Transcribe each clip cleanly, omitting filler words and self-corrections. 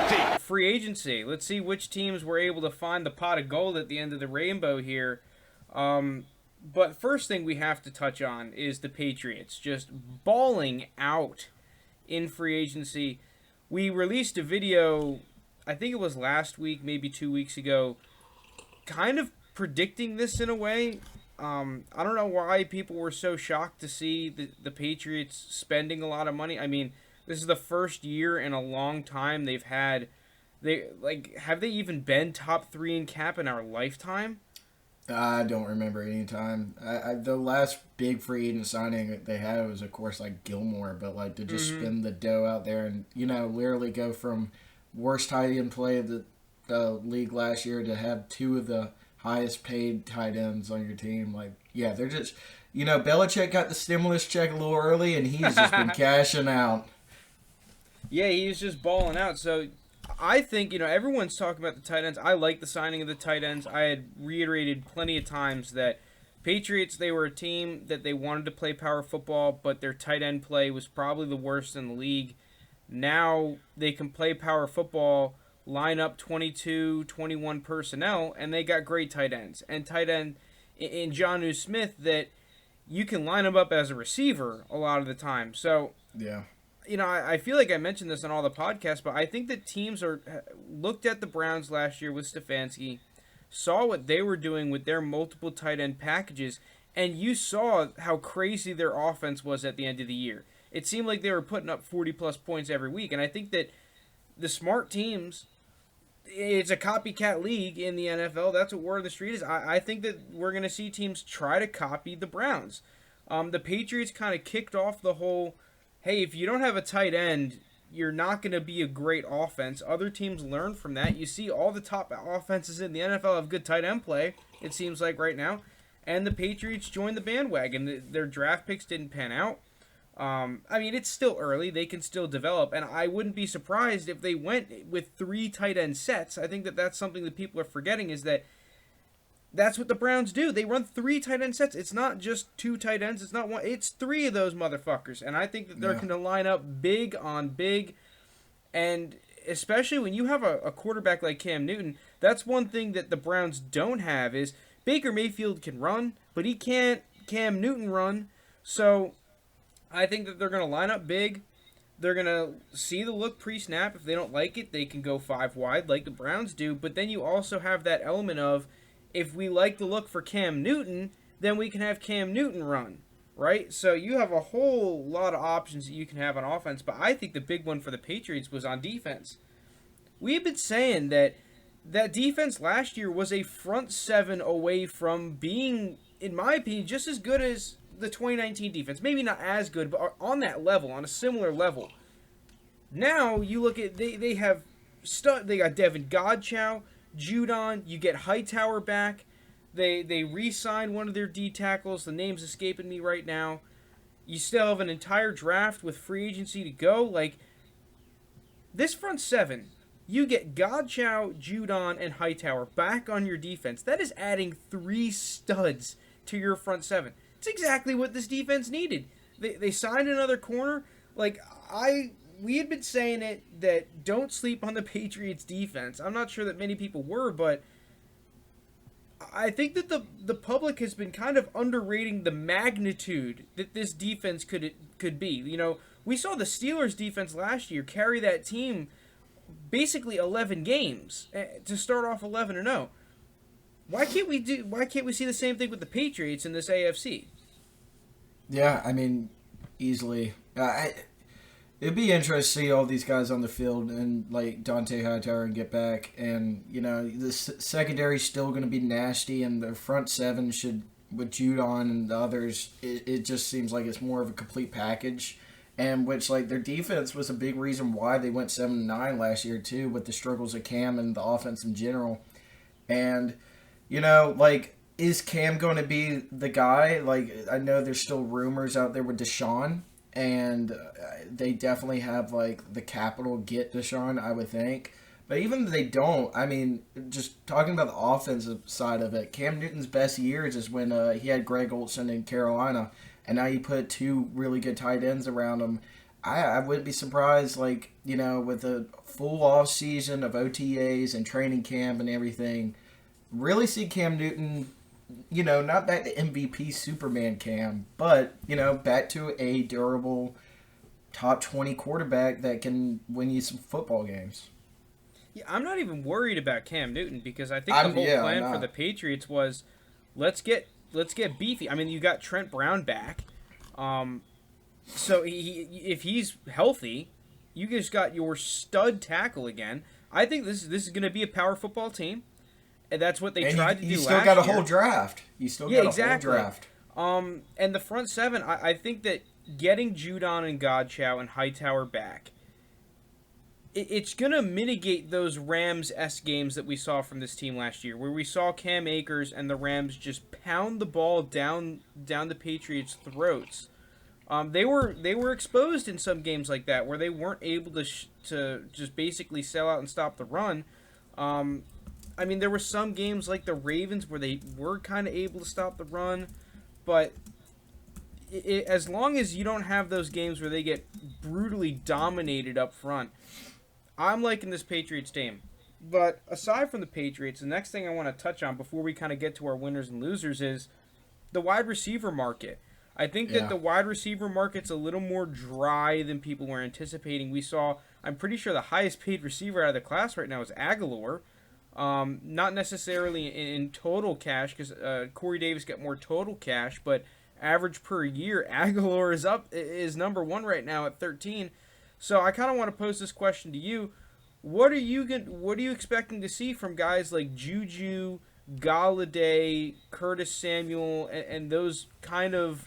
20. Free agency. Let's see which teams were able to find the pot of gold at the end of the rainbow here. But first thing we have to touch on is the Patriots just balling out in free agency. We released a video, I think it was last week, maybe 2 weeks ago, kind of predicting this in a way. I don't know why people were so shocked to see the Patriots spending a lot of money. I mean, this is the first year in a long time they've had. Have they even been top 3 in cap in our lifetime? I don't remember any time. The last big free agent signing they had was, of course, like Gilmore, but like to just spend the dough out there and literally go from worst tight end play of the league last year to have 2 of the highest paid tight ends on your team. Like, yeah, they're just Belichick got the stimulus check a little early and he's just been cashing out. Yeah, he's just balling out. So I think, everyone's talking about the tight ends. I like the signing of the tight ends. I had reiterated plenty of times that Patriots, they were a team that they wanted to play power football, but their tight end play was probably the worst in the league. Now they can play power football, line up 22, 21 personnel, and they got great tight ends. And tight end in Jonnu Smith that you can line him up as a receiver a lot of the time. So, yeah. I feel like I mentioned this on all the podcasts, but I think that teams looked at the Browns last year with Stefanski, saw what they were doing with their multiple tight end packages, and you saw how crazy their offense was at the end of the year. It seemed like they were putting up 40-plus points every week, and I think that the smart teams, it's a copycat league in the NFL. That's what word of the street is. I think that we're going to see teams try to copy the Browns. The Patriots kind of kicked off the whole, hey, if you don't have a tight end, you're not going to be a great offense. Other teams learn from that. You see all the top offenses in the NFL have good tight end play, it seems like right now. And the Patriots joined the bandwagon. Their draft picks didn't pan out. I mean, it's still early. They can still develop. And I wouldn't be surprised if they went with 3 tight end sets. I think that that's something that people are forgetting is that that's what the Browns do. They run 3 tight end sets. It's not just 2 tight ends. It's not one. It's 3 of those motherfuckers. And I think that they're going to line up big on big. And especially when you have a quarterback like Cam Newton, that's one thing that the Browns don't have is Baker Mayfield can run, but he can't Cam Newton run. So I think that they're going to line up big. They're going to see the look pre-snap. If they don't like it, they can go 5 wide like the Browns do. But then you also have that element of, if we like the look for Cam Newton, then we can have Cam Newton run, right? So you have a whole lot of options that you can have on offense, but I think the big one for the Patriots was on defense. We've been saying that defense last year was a front 7 away from being, in my opinion, just as good as the 2019 defense. Maybe not as good, but on that level, on a similar level. Now you look at, they got Devin Godchow, Judon, you get Hightower back. They re-signed one of their D tackles. The name's escaping me right now. You still have an entire draft with free agency to go. Like, this front 7, you get Godchow, Judon, and Hightower back on your defense. That is adding 3 studs to your front 7. It's exactly what this defense needed. They signed another corner. Like, we had been saying it that don't sleep on the Patriots defense. I'm not sure that many people were, but I think that the public has been kind of underrating the magnitude that this defense could be. We saw the Steelers defense last year carry that team basically 11 games to start off 11-0. Why can't we see the same thing with the Patriots in this AFC? Yeah, I mean, easily. It'd be interesting to see all these guys on the field and like Dante Hightower and get back. And, the secondary's still going to be nasty, and the front 7 should, with Judon and the others, it just seems like it's more of a complete package. And which, like, their defense was a big reason why they went 7-9 last year, too, with the struggles of Cam and the offense in general. And, is Cam going to be the guy? Like, I know there's still rumors out there with Deshaun. And they definitely have, like, the capital get Deshaun, I would think. But even if they don't, I mean, just talking about the offensive side of it, Cam Newton's best years is when he had Greg Olsen in Carolina, and now you put 2 really good tight ends around him. I wouldn't be surprised, like, with a full off season of OTAs and training camp and everything, really see Cam Newton, not back to MVP Superman Cam, but, back to a durable top 20 quarterback that can win you some football games. Yeah, I'm not even worried about Cam Newton because I think the whole plan for the Patriots was let's get beefy. I mean, you got Trent Brown back. So if he's healthy, you just got your stud tackle again. I think this is going to be a power football team, and that's what they tried to do last year. You still got a whole draft. You still got a whole draft. And the front seven, I think that getting Judon and Godchow and Hightower back, it's going to mitigate those Rams-esque games that we saw from this team last year, where we saw Cam Akers and the Rams just pound the ball down the Patriots' throats. They were exposed in some games like that where they weren't able to just basically sell out and stop the run. I mean, there were some games like the Ravens where they were kind of able to stop the run, but as long as you don't have those games where they get brutally dominated up front, I'm liking this Patriots team. But aside from the Patriots, the next thing I want to touch on before we kind of get to our winners and losers is the wide receiver market. I think that the wide receiver market's a little more dry than people were anticipating. I'm pretty sure the highest paid receiver out of the class right now is Aguilar. Not necessarily in total cash, because Corey Davis got more total cash, but average per year, Aguilar is number one right now at 13. So I kind of want to pose this question to you: What are you expecting to see from guys like Juju, Galladay, Curtis Samuel, and those kind of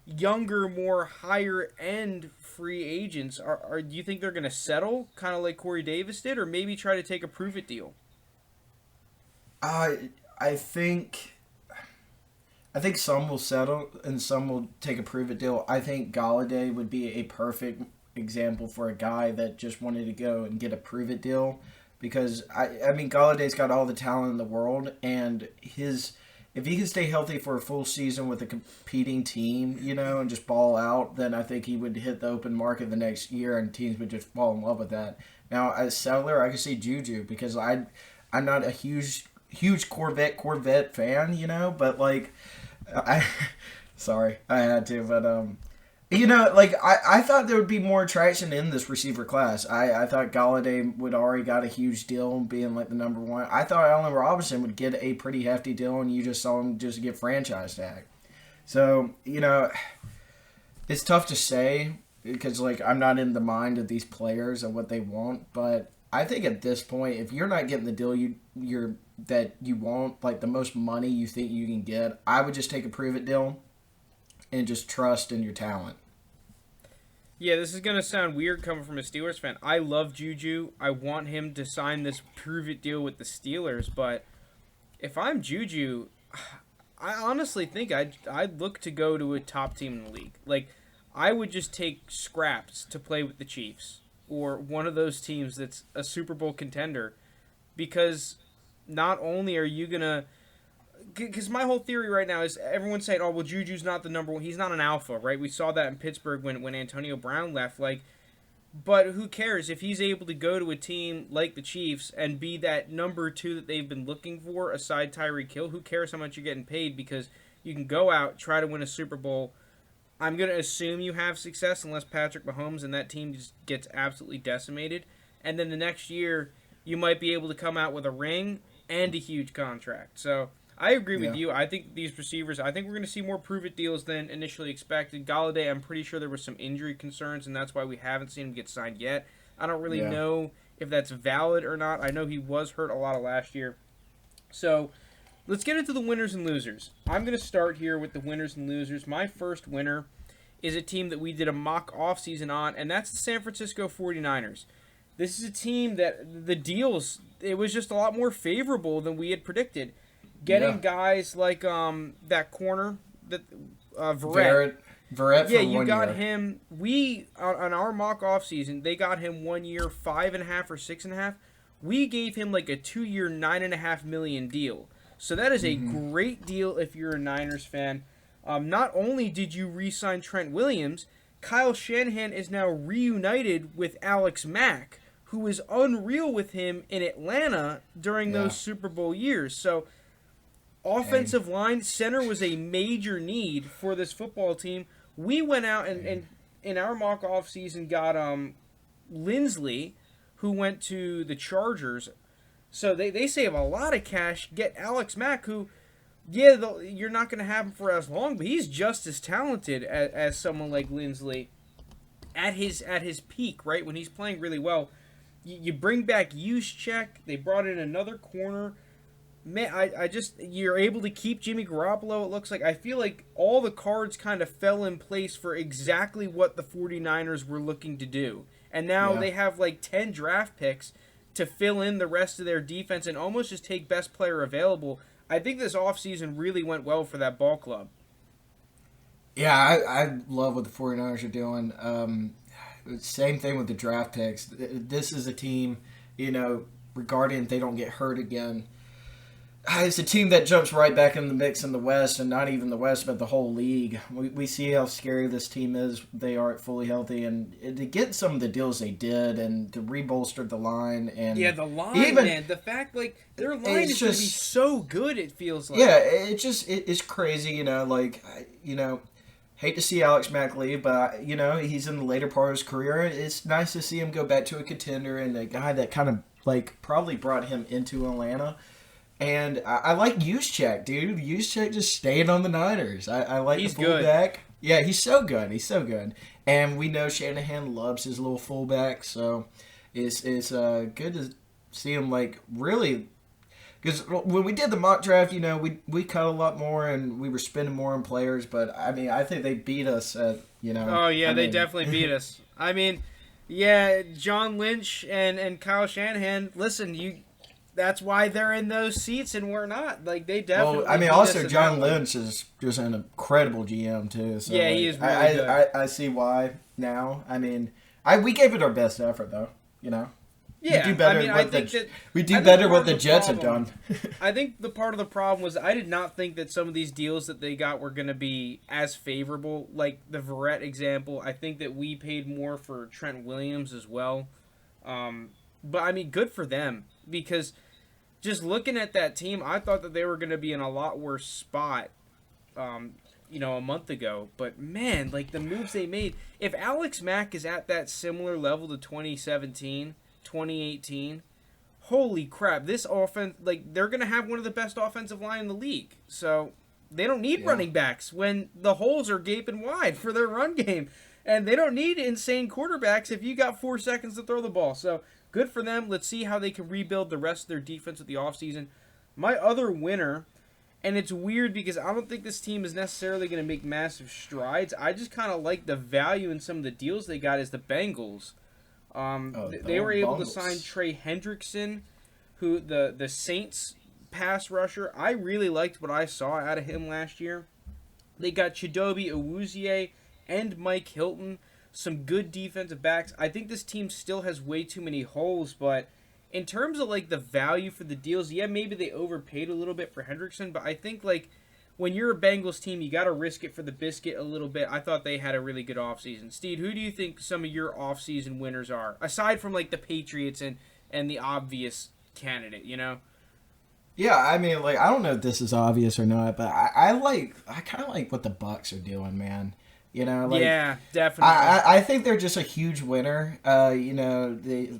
younger, more higher end free agents? Do you think they're going to settle, kind of like Corey Davis did, or maybe try to take a prove it deal? I think some will settle and some will take a prove it deal. I think Galladay would be a perfect example for a guy that just wanted to go and get a prove it deal, because I mean Galladay's got all the talent in the world, and if he can stay healthy for a full season with a competing team, and just ball out, then I think he would hit the open market the next year and teams would just fall in love with that. Now, as settler, I can see Juju, because I'm not a huge Corvette fan, but like, sorry, I had to, but I thought there would be more traction in this receiver class. I thought Galladay would already got a huge deal being like the number one. I thought Allen Robinson would get a pretty hefty deal, and you just saw him just get franchise tag. So, it's tough to say, because like I'm not in the mind of these players and what they want, but I think at this point, if you're not getting the deal that you want, like the most money you think you can get, I would just take a prove it deal and just trust in your talent. Yeah, this is going to sound weird coming from a Steelers fan. I love Juju. I want him to sign this prove-it deal with the Steelers, but if I'm Juju, I honestly think I'd look to go to a top team in the league. Like, I would just take scraps to play with the Chiefs or one of those teams that's a Super Bowl contender, because not only are you going to... Because my whole theory right now is everyone's saying, oh, well, Juju's not the number one. He's not an alpha, right? We saw that in Pittsburgh when Antonio Brown left. But who cares if he's able to go to a team like the Chiefs and be that number two that they've been looking for aside Tyreek Hill? Who cares how much you're getting paid, because you can go out, try to win a Super Bowl. I'm going to assume you have success unless Patrick Mahomes and that team just gets absolutely decimated. And then the next year, you might be able to come out with a ring and a huge contract. So I agree with you. I think these receivers, we're going to see more prove-it deals than initially expected. Galladay, I'm pretty sure there were some injury concerns, and that's why we haven't seen him get signed yet. I don't really know if that's valid or not. I know he was hurt a lot of last year. So let's get into the winners and losers. I'm going to start here with the winners and losers. My first winner is a team that we did a mock offseason on, and that's the San Francisco 49ers. This is a team that the deals, it was just a lot more favorable than we had predicted. Getting guys like that corner, that Verrett. Verrett yeah, you got him. We on our mock offseason, they got him 1 year, 5.5 or 6.5. We gave him like a 2 year, $9.5 million deal. So that is a great deal if you're a Niners fan. Not only did you re-sign Trent Williams, Kyle Shanahan is now reunited with Alex Mack, who was unreal with him in Atlanta during those Super Bowl years. So, offensive line, center was a major need for this football team. We went out and in our mock offseason got Lindsley, who went to the Chargers. So they save a lot of cash. Get Alex Mack, who, you're not going to have him for as long, but he's just as talented as someone like Lindsley at his peak, right? When he's playing really well. You bring back Juszczyk. They brought in another corner. Man, you're able to keep Jimmy Garoppolo, it looks like. I feel like all the cards kind of fell in place for exactly what the 49ers were looking to do. And now they have like 10 draft picks to fill in the rest of their defense and almost just take best player available. I think this offseason really went well for that ball club. Yeah, I love what the 49ers are doing. Same thing with the draft picks. This is a team, regarding if they don't get hurt again, it's a team that jumps right back in the mix in the West, and not even the West, but the whole league. We see how scary this team is. They are fully healthy, and to get some of the deals they did, and to rebolster the line, and the line, man, the fact their line is going to be so good. It feels like it's crazy. Hate to see Alex Mack leave, but he's in the later part of his career. It's nice to see him go back to a contender and a guy that kind of probably brought him into Atlanta. And I like Juszczyk, dude. Juszczyk just staying on the Niners. I like the fullback. Good. Yeah, he's so good. He's so good. And we know Shanahan loves his little fullback, so it's good to see him really. Because when we did the mock draft, we cut a lot more and we were spending more on players. But I think they beat us at Oh yeah, they definitely beat us. John Lynch and Kyle Shanahan. Listen, that's why they're in those seats and we're not. They definitely. Well, also John Lynch is just an incredible GM too. So yeah, he is really good. I see why now. We gave it our best effort though. Yeah, we do better what the Jets have done. I think the part of the problem was I did not think that some of these deals that they got were going to be as favorable. Like the Verrett example, I think that we paid more for Trent Williams as well. But good for them, because just looking at that team, I thought that they were going to be in a lot worse spot, a month ago. But man, the moves they made. If Alex Mack is at that similar level to 2017, 2018, holy crap! This offense, they're going to have one of the best offensive line in the league. So they don't need running backs when the holes are gaping wide for their run game, and they don't need insane quarterbacks if you got 4 seconds to throw the ball. So. Good for them. Let's see how they can rebuild the rest of their defense with the offseason. My other winner, and it's weird because I don't think this team is necessarily going to make massive strides. I just kind of like the value in some of the deals they got, is the Bengals. They were able to sign Trey Hendrickson, who the Saints pass rusher. I really liked what I saw out of him last year. They got Chidobe Awuzie and Mike Hilton. Some good defensive backs. I think this team still has way too many holes, but in terms of the value for the deals, maybe they overpaid a little bit for Hendrickson, but I think when you're a Bengals team, you got to risk it for the biscuit a little bit. I thought they had a really good offseason. Steed, who do you think some of your offseason winners are, aside from the Patriots and the obvious candidate, Yeah, I don't know if this is obvious or not, but I kind of like what the Bucs are doing, man. Yeah, definitely. I think they're just a huge winner. They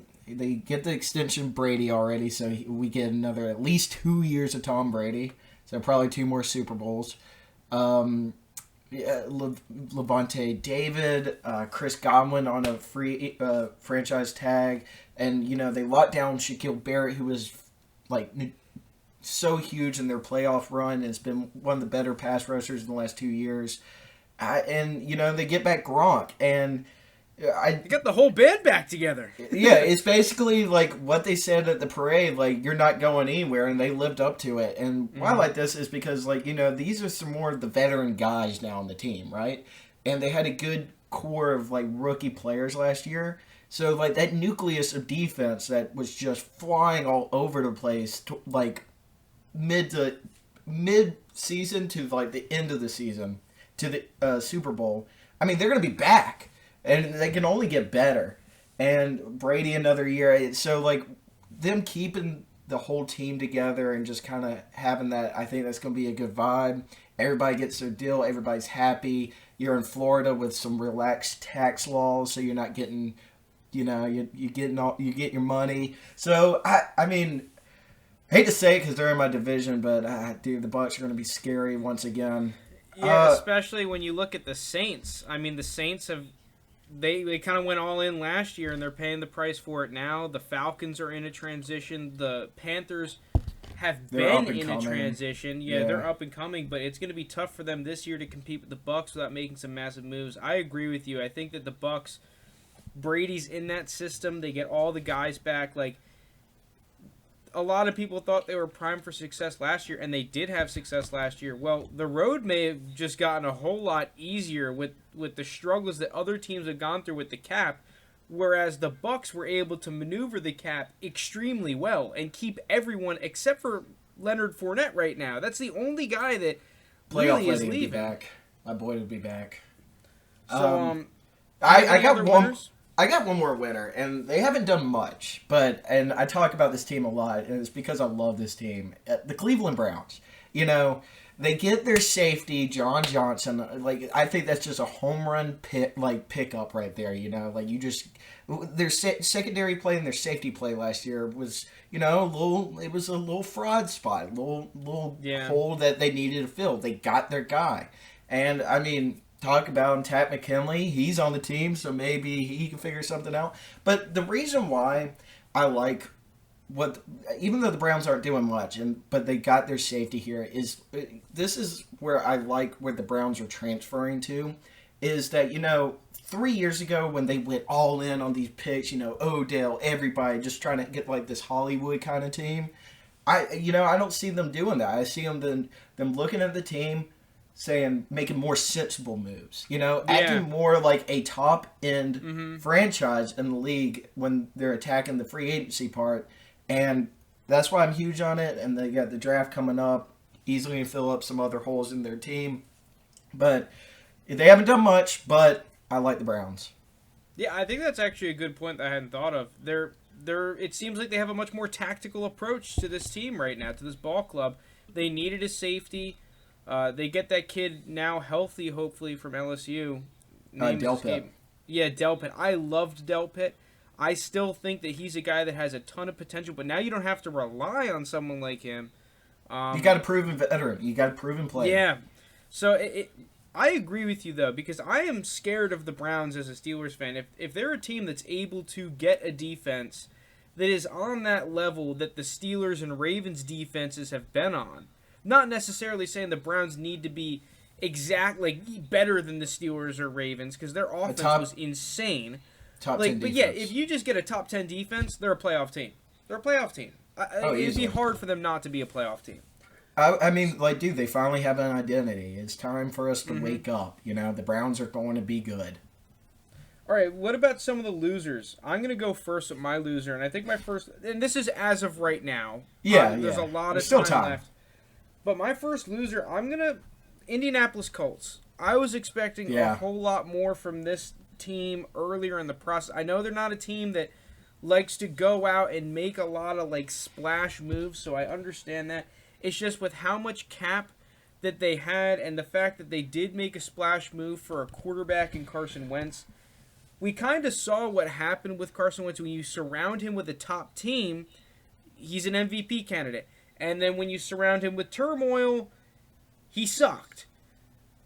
get the extension Brady already, so we get another at least 2 years of Tom Brady. So probably 2 more Super Bowls. Levante David, Chris Godwin on a free franchise tag, and they locked down Shaquille Barrett, who was so huge in their playoff run. Has been one of the better pass rushers in the last 2 years. And they get back Gronk, and they got the whole band back together. Yeah, it's basically what they said at the parade, you're not going anywhere, and they lived up to it. And why I like this is because these are some more of the veteran guys now on the team, right? And they had a good core of rookie players last year. So that nucleus of defense that was just flying all over the place, mid season to the end of the season, to the Super Bowl. They're going to be back. and they can only get better. And Brady another year, so like them keeping the whole team together and just kind of having that, I think that's going to be a good vibe. Everybody gets their deal. Everybody's happy. You're in Florida with some relaxed tax laws, so you're not getting, you get your money. So I mean, I hate to say it because they're in my division, but dude, the Bucs are going to be scary once again. Yeah, especially when you look at the Saints. I mean, the Saints have they kind of went all in last year, and they're paying the price for it now. The Falcons are in a transition. The Panthers have been in a transition. Yeah, they're up and coming, but it's going to be tough for them this year to compete with the Bucs without making some massive moves. I agree with you. I think that the Bucs, Brady's in that system. They get all the guys back. Like, a lot of people thought they were primed for success last year, and they did have success last year. Well, the road may have just gotten a whole lot easier with the struggles that other teams have gone through with the cap, whereas the Bucs were able to maneuver the cap extremely well and keep everyone except for Leonard Fournette right now. That's the only guy that really is leaving. Be back. My boy will be back. So, I got one. Winners? I got one more winner, and they haven't done much, and I talk about this team a lot, and it's because I love this team. The Cleveland Browns, they get their safety, John Johnson. Like, I think that's just a home run pickup right there. Their secondary play and their safety play last year was, it was a little fraud spot, little hole that they needed to fill. They got their guy, and I mean, talk about Tat McKinley. He's on the team, so maybe he can figure something out. But the reason why I like even though the Browns aren't doing much, but they got their safety here, this is where I like where the Browns are transferring to, is that 3 years ago when they went all in on these picks, Odell, everybody just trying to get like this Hollywood kind of team. I don't see them doing that. I see them looking at the team, making more sensible moves, acting more like a top-end franchise in the league when they're attacking the free agency part, and that's why I'm huge on it, and they got the draft coming up, easily can fill up some other holes in their team, but they haven't done much, but I like the Browns. Yeah, I think that's actually a good point that I hadn't thought of. It seems like they have a much more tactical approach to this team right now, to this ball club. They needed a safety. They get that kid now healthy, hopefully, from LSU. Delpit. Yeah, Delpit. I loved Delpit. I still think that he's a guy that has a ton of potential, but now you don't have to rely on someone like him. You got a proven veteran. You got a proven player. Yeah. So I agree with you, though, because I am scared of the Browns as a Steelers fan. If they're a team that's able to get a defense that is on that level that the Steelers and Ravens defenses have been on, not necessarily saying the Browns need to be better than the Steelers or Ravens, because their offense was insane. Top 10 but defense. yeah, if you just get a top 10 defense, they're a playoff team. They're a playoff team. It'd be hard for them not to be a playoff team. I mean, dude, they finally have an identity. It's time for us to wake up. The Browns are going to be good. All right, what about some of the losers? I'm going to go first with my loser, and I think my first, and this is as of right now. Yeah, there's a lot of time left. But my first loser, Indianapolis Colts. I was expecting a whole lot more from this team earlier in the process. I know they're not a team that likes to go out and make a lot of splash moves, so I understand that. It's just with how much cap that they had and the fact that they did make a splash move for a quarterback in Carson Wentz. We kind of saw what happened with Carson Wentz when you surround him with a top team. He's an MVP candidate. And then when you surround him with turmoil, he sucked.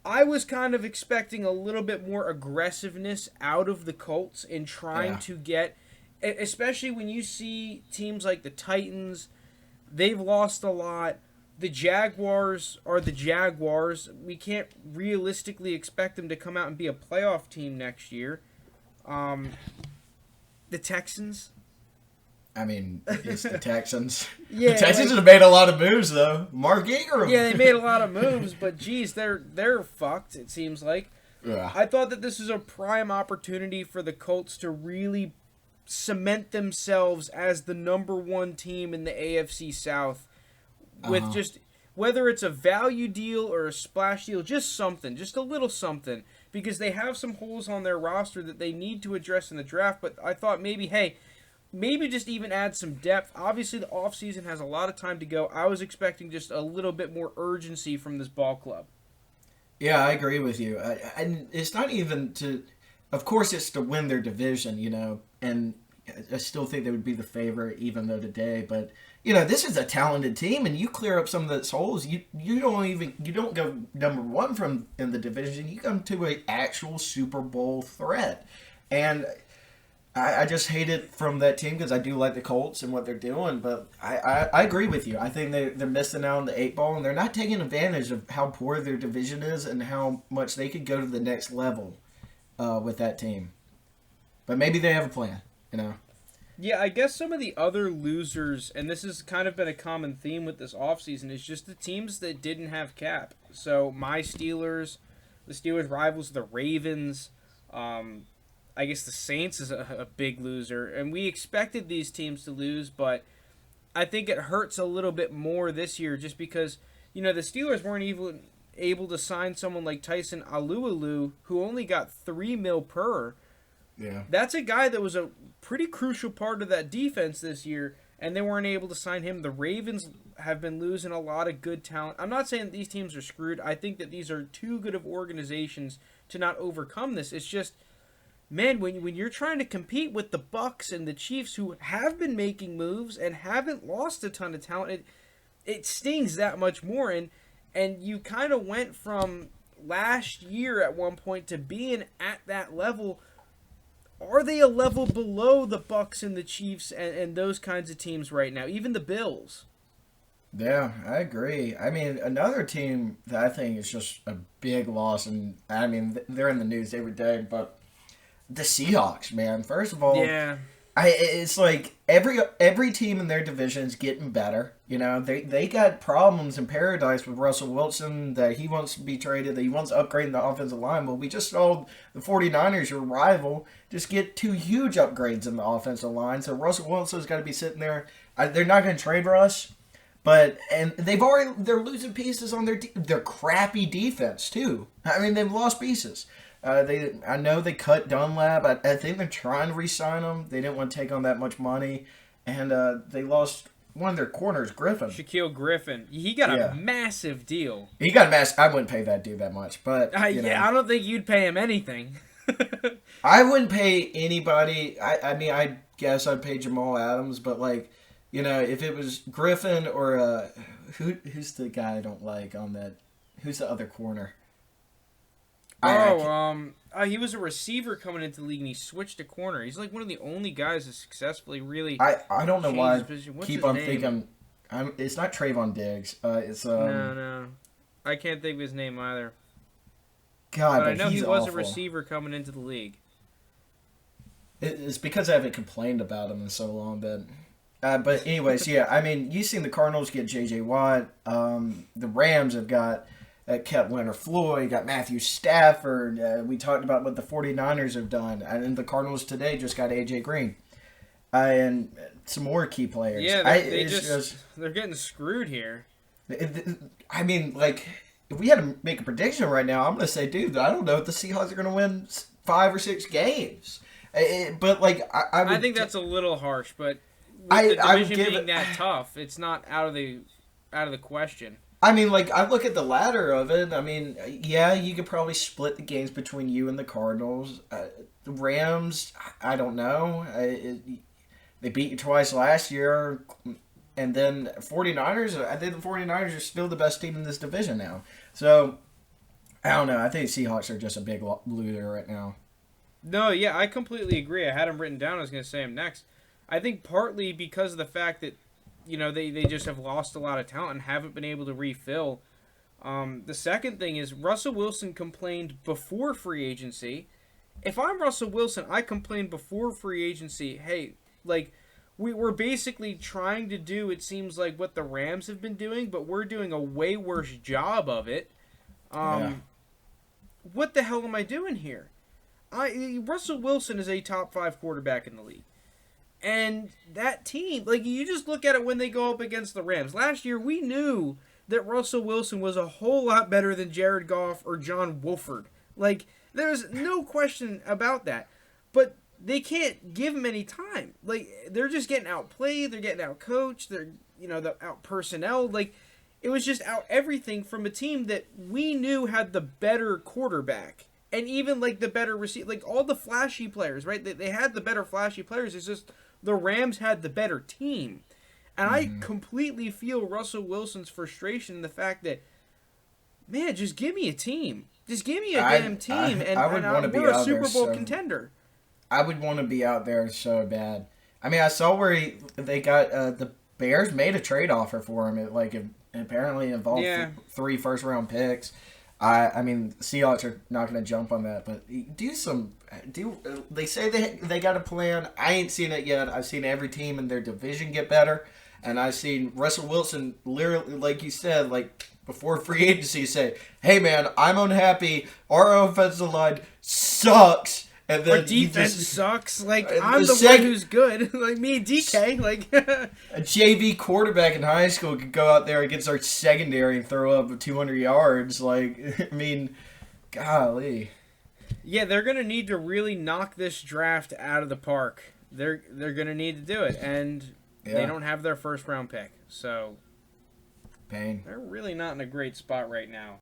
I was kind of expecting a little bit more aggressiveness out of the Colts in trying to get, especially when you see teams like the Titans, they've lost a lot. The Jaguars are the Jaguars. We can't realistically expect them to come out and be a playoff team next year. The Texans. I mean, it's the Texans. Yeah, the Texans have made a lot of moves, though. Mark Ingram. Yeah, they made a lot of moves, but geez, they're fucked, it seems like. Yeah. I thought that this is a prime opportunity for the Colts to really cement themselves as the number one team in the AFC South with just, whether it's a value deal or a splash deal, just something, just a little something because they have some holes on their roster that they need to address in the draft. But I thought maybe just even add some depth. Obviously, the offseason has a lot of time to go. I was expecting just a little bit more urgency from this ball club. Yeah, I agree with you. And it's not even to, of course, it's to win their division, and I still think they would be the favorite, even though today. But this is a talented team, and you clear up some of those holes. You don't go number one from in the division. You come to an actual Super Bowl threat, and I just hate it from that team because I do like the Colts and what they're doing. But I agree with you. I think they're missing out on the 8 ball, and they're not taking advantage of how poor their division is and how much they could go to the next level with that team. But maybe they have a plan, Yeah, I guess some of the other losers, and this has kind of been a common theme with this offseason, is just the teams that didn't have cap. So my Steelers, the Steelers' rivals, the Ravens, I guess the Saints is a big loser. And we expected these teams to lose, but I think it hurts a little bit more this year just because, the Steelers weren't even able to sign someone like Tyson Alualu, who only got $3 million per. Yeah. That's a guy that was a pretty crucial part of that defense this year, and they weren't able to sign him. The Ravens have been losing a lot of good talent. I'm not saying that these teams are screwed. I think that these are too good of organizations to not overcome this. It's just, man, when you're trying to compete with the Bucs and the Chiefs, who have been making moves and haven't lost a ton of talent, it stings that much more. And you kind of went from last year at one point to being at that level. Are they a level below the Bucs and the Chiefs and those kinds of teams right now? Even the Bills. Yeah, I agree. I mean, another team that I think is just a big loss, and I mean, they're in the news every day, but the Seahawks, man. First of all, yeah, it's like every team in their division is getting better. They got problems in paradise with Russell Wilson that he wants to be traded, that he wants to upgrade the offensive line. Well, we just saw the 49ers, your rival, just get 2 huge upgrades in the offensive line. So Russell Wilson's got to be sitting there. They're not going to trade Russ, and they're losing pieces on their crappy defense too. I mean, they've lost pieces. I know they cut Dunlap. I think they're trying to re-sign him. They didn't want to take on that much money, and they lost one of their corners, Griffin. Shaquille Griffin. He got a massive deal. He got a massive. I wouldn't pay that dude that much, but I don't think you'd pay him anything. I wouldn't pay anybody. I mean, I guess I'd pay Jamal Adams, but if it was Griffin or who's the guy I don't like on that? Who's the other corner? He was a receiver coming into the league, and he switched to corner. He's like one of the only guys that successfully really. I don't know why. Keep on name? thinking. It's not Trayvon Diggs. It's No. I can't think of his name either. God, but I know he's he was awful. a receiver coming into the league. It's because I haven't complained about him in so long, but anyways, yeah. I mean, you've seen the Cardinals get J.J. Watt. The Rams have got. Kept Leonard Floyd, got Matthew Stafford. We talked about what the 49ers have done. And the Cardinals today just got A.J. Green. And some more key players. Yeah, they're getting screwed here. I mean, if we had to make a prediction right now, I'm going to say, dude, I don't know if the Seahawks are going to win 5 or 6 games. But, I think that's a little harsh, but with the division being that tough, it's not out of the question. I mean, I look at the ladder of it. I mean, yeah, you could probably split the games between you and the Cardinals. The Rams, I don't know. They beat you twice last year. And then 49ers, I think the 49ers are still the best team in this division now. So, I don't know. I think Seahawks are just a big loser right now. No, yeah, I completely agree. I had them written down. I was going to say them next. I think partly because of the fact that they just have lost a lot of talent and haven't been able to refill. The second thing is Russell Wilson complained before free agency. If I'm Russell Wilson, I complained before free agency, hey, we're basically trying to do, it seems like, what the Rams have been doing, but we're doing a way worse job of it. What the hell am I doing here? Russell Wilson is a top 5 quarterback in the league. And that team, you just look at it when they go up against the Rams. Last year, we knew that Russell Wilson was a whole lot better than Jared Goff or John Wolford. There's no question about that. But they can't give him any time. Like, they're just getting outplayed. They're getting outcoached. They're, out personnel. Like, it was just out everything from a team that we knew had the better quarterback. And even, like, the better receiver. Like, all the flashy players, right? They had the better flashy players. It's just the Rams had the better team. And I completely feel Russell Wilson's frustration in the fact that, man, just give me a team. Just give me a damn team, we're a Super Bowl contender. I would want to be out there so bad. I mean, I saw where they got the Bears made a trade offer for him. It apparently involved 3 first-round picks. I mean, Seahawks are not going to jump on that, but they say they got a plan. I ain't seen it yet. I've seen every team in their division get better, and I've seen Russell Wilson literally, like you said, like before free agency, say, "Hey man, I'm unhappy. Our offensive line sucks." And then our defense sucks. Like, I'm the one who's good. Like, me and DK. Like, a JV quarterback in high school could go out there against our secondary and throw up 200 yards. Like, I mean, golly. Yeah, they're going to need to really knock this draft out of the park. They're going to need to do it. And they don't have their first-round pick. So, pain. They're really not in a great spot right now.